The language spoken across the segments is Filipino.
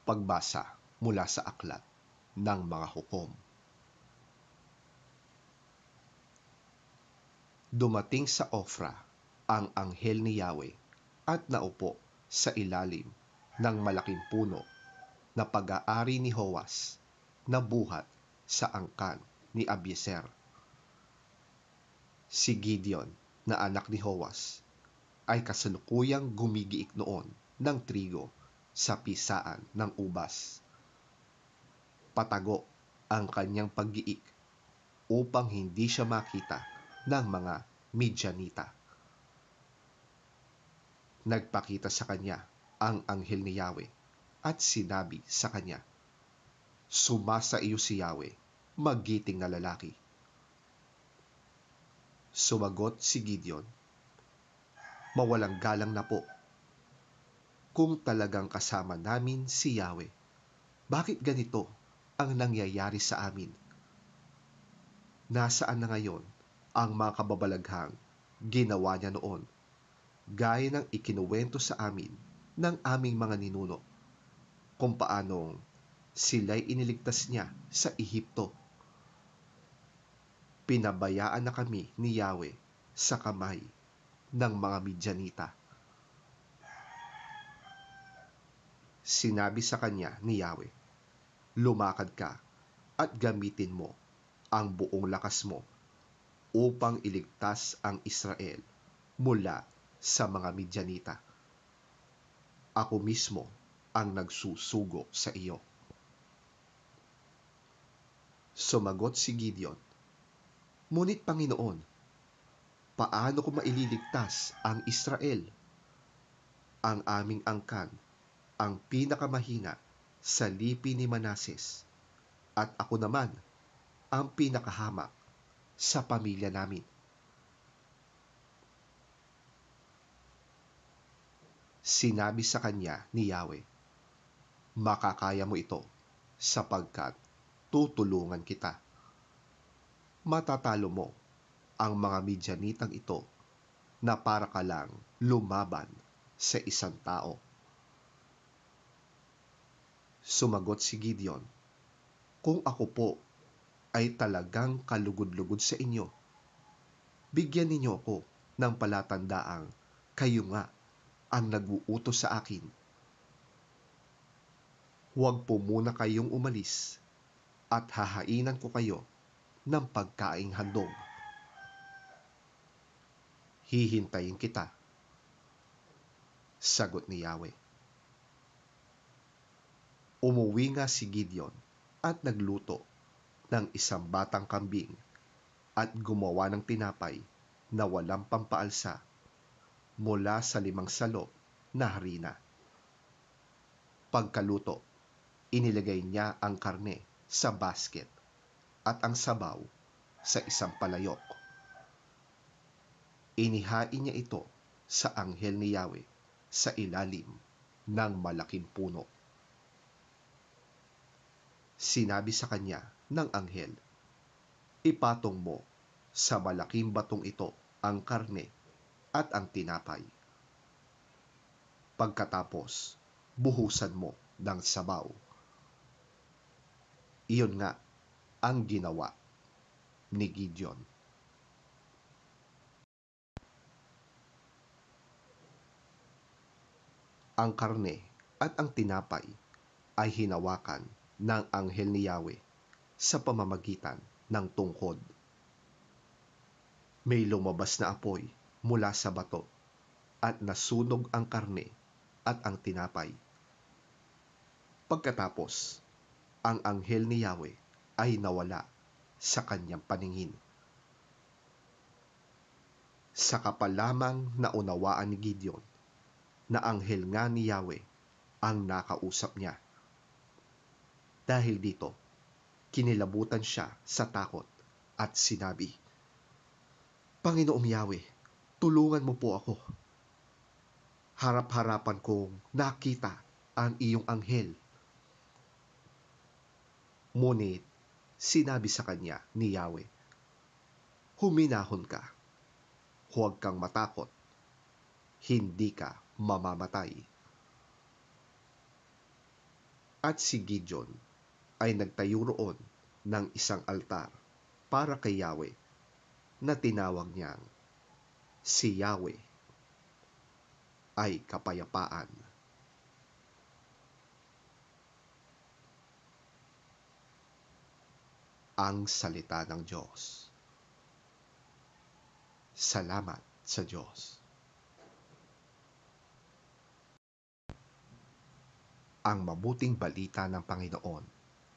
Pagbasa mula sa aklat ng mga hukom. Dumating sa Ofra ang anghel ni Yahweh at naupo sa ilalim ng malaking puno na pag-aari ni Joas na buhat sa angkan ni Abiezer. Si Gideon na anak ni Joas ay kasalukuyang gumigiik noon ng trigo sa pisaan ng ubas. Patago ang kanyang pag-iik upang hindi siya makita ng mga Midyanita. Nagpakita sa kanya ang anghel ni Yahweh at sinabi sa kanya, "Sumasa iyo si Yahweh, magiting na lalaki." Sumagot si Gideon, "Mawalang galang na po. Kung talagang kasama namin si Yahweh, bakit ganito ang nangyayari sa amin? Nasaan na ngayon ang mga kababalaghang ginawa niya noon, gaya ng ikinuwento sa amin ng aming mga ninuno, kung paanong sila'y iniligtas niya sa Ehipto? Pinabayaan na kami ni Yahweh sa kamay ng mga Midyanita." Sinabi sa kanya ni Yahweh, "Lumakad ka at gamitin mo ang buong lakas mo upang iligtas ang Israel mula sa mga Midyanita. Ako mismo ang nagsusugo sa iyo." Sumagot si Gideon, "Ngunit Panginoon, paano ko maililigtas ang Israel? Ang aming angkan ang pinakamahina sa lipi ni Manases, at ako naman ang pinakahamak sa pamilya namin." Sinabi sa kanya ni Yahweh, "Makakaya mo ito sapagkat tutulungan kita. Matatalo mo ang mga Midyanitang ito na para ka lang lumaban sa isang tao." Sumagot si Gideon, "Kung ako po ay talagang kalugod-lugod sa inyo, bigyan ninyo ako ng palatandaang kayo nga ang nag-uutos sa akin. Huwag po muna kayong umalis at hahainan ko kayo ng pagkaing handog. Hihintayin kita." Sagot ni Yahweh. Umuwi nga si Gideon at nagluto ng isang batang kambing at gumawa ng tinapay na walang pampaalsa mula sa 5 salop na harina. Pagkaluto, inilagay niya ang karne sa basket at ang sabaw sa isang palayok. Inihain niya ito sa anghel ni Yahweh sa ilalim ng malaking puno. Sinabi sa kanya ng anghel, "Ipatong mo sa malaking batong ito ang karne at ang tinapay. Pagkatapos, buhusan mo ng sabaw." Iyon nga ang ginawa ni Gideon. Ang karne at ang tinapay ay hinawakan ng anghel ni Yahweh sa pamamagitan ng tungkod. May lumabas na apoy mula sa bato at nasunog ang karne at ang tinapay. Pagkatapos, ang anghel ni Yahweh ay nawala sa kanyang paningin. Saka pa lamang naunawaan ni Gideon na anghel nga ni Yahweh ang nakausap niya. Dahil dito, kinilabutan siya sa takot at sinabi, "Panginoong Yahweh, tulungan mo po ako. Harap-harapan kong nakita ang iyong anghel." Ngunit sinabi sa kanya ni Yahweh, "Huminahon ka. Huwag kang matakot. Hindi ka mamamatay." At si Gideon ay nagtayo roon ng isang altar para kay Yahweh na tinawag niyang si Yahweh ay kapayapaan. Ang salita ng Diyos. Salamat sa Diyos. Ang mabuting balita ng Panginoon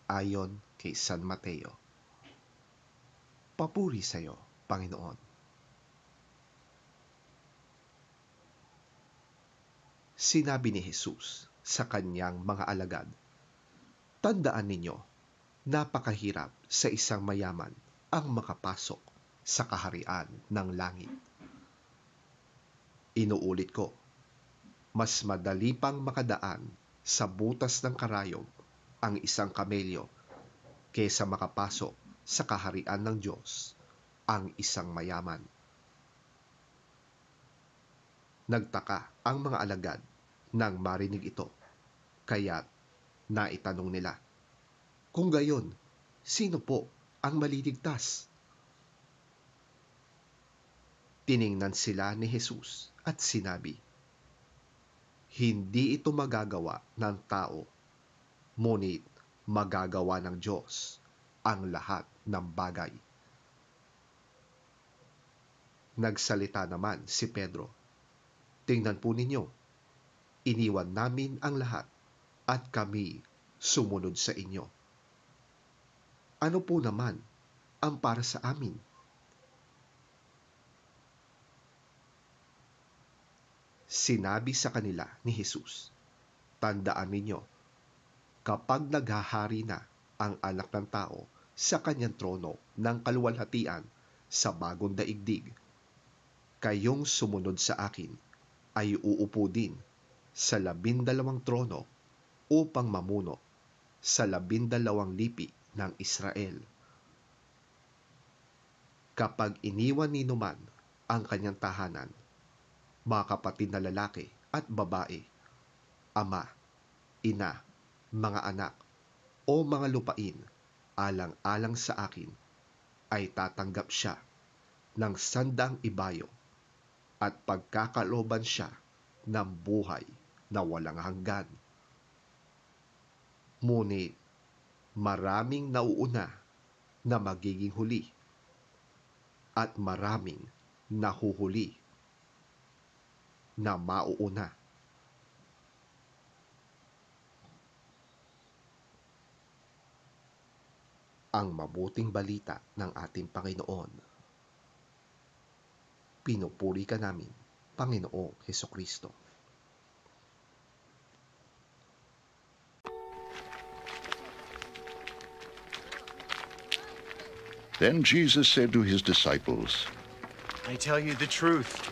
ayon kay San Mateo. Papuri sa iyo, Panginoon. Sinabi ni Jesus sa kanyang mga alagad, "Tandaan ninyo, napakahirap sa isang mayaman ang makapasok sa kaharian ng langit." Inuulit ko, mas madali pang makadaan sa butas ng karayom ang isang kamelyo kaysa makapasok sa kaharian ng Diyos ang isang mayaman. Nagtaka ang mga alagad nang marinig ito, kaya't naitanong nila, "Kung gayon, sino po ang maliligtas?" Tiningnan sila ni Jesus at sinabi, "Hindi ito magagawa ng tao, ngunit magagawa ng Diyos ang lahat ng bagay." Nagsalita naman si Pedro, "Tingnan po ninyo, iniwan namin ang lahat at kami sumunod sa inyo. Ano po naman ang para sa amin?" Sinabi sa kanila ni Jesus, "Tandaan ninyo, kapag naghahari na ang anak ng tao sa kanyang trono ng kaluwalhatian sa bagong daigdig, kayong sumunod sa akin ay uupo din sa 12 trono upang mamuno sa 12 lipi ng Israel. Kapag iniwan ni numan ang kanyang tahanan, mga kapatid na lalaki at babae, ama, ina, mga anak, o mga lupain, alang-alang sa akin, ay tatanggap siya ng 100 ibayo at pagkakalooban siya ng buhay na walang hanggan. Ngunit maraming nauuna na magiging huli at maraming nahuhuli na mauuna." Ang mabuting balita ng ating Panginoon. Pinupuri ka namin, Panginoong Hesukristo. Then Jesus said to his disciples, "I tell you the truth.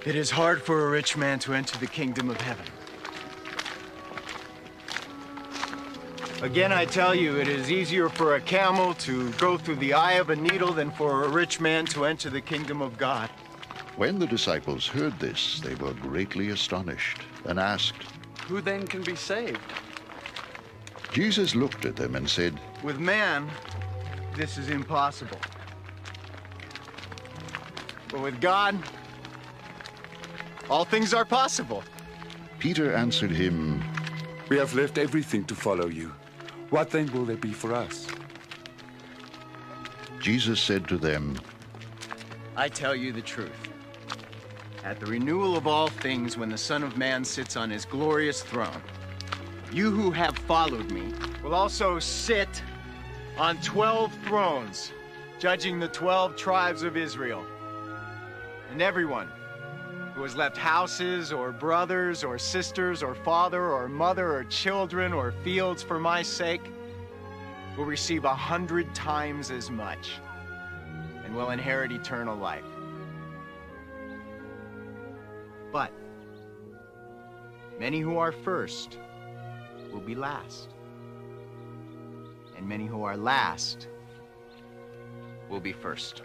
It is hard for a rich man to enter the kingdom of heaven. Again, I tell you, it is easier for a camel to go through the eye of a needle than for a rich man to enter the kingdom of God." When the disciples heard this, they were greatly astonished and asked, "Who then can be saved?" Jesus looked at them and said, With man, this is impossible. But with God, all things are possible. Peter answered him, "We have left everything to follow you. What then will there be for us?" Jesus said to them, I tell you the truth. At the renewal of all things, when the Son of Man sits on his glorious throne, you who have followed me will also sit on 12 thrones, judging the 12 tribes of Israel. And everyone who has left houses or brothers or sisters or father or mother or children or fields for my sake will receive 100 times as much and will inherit eternal life. But many who are first will be last, and many who are last will be first.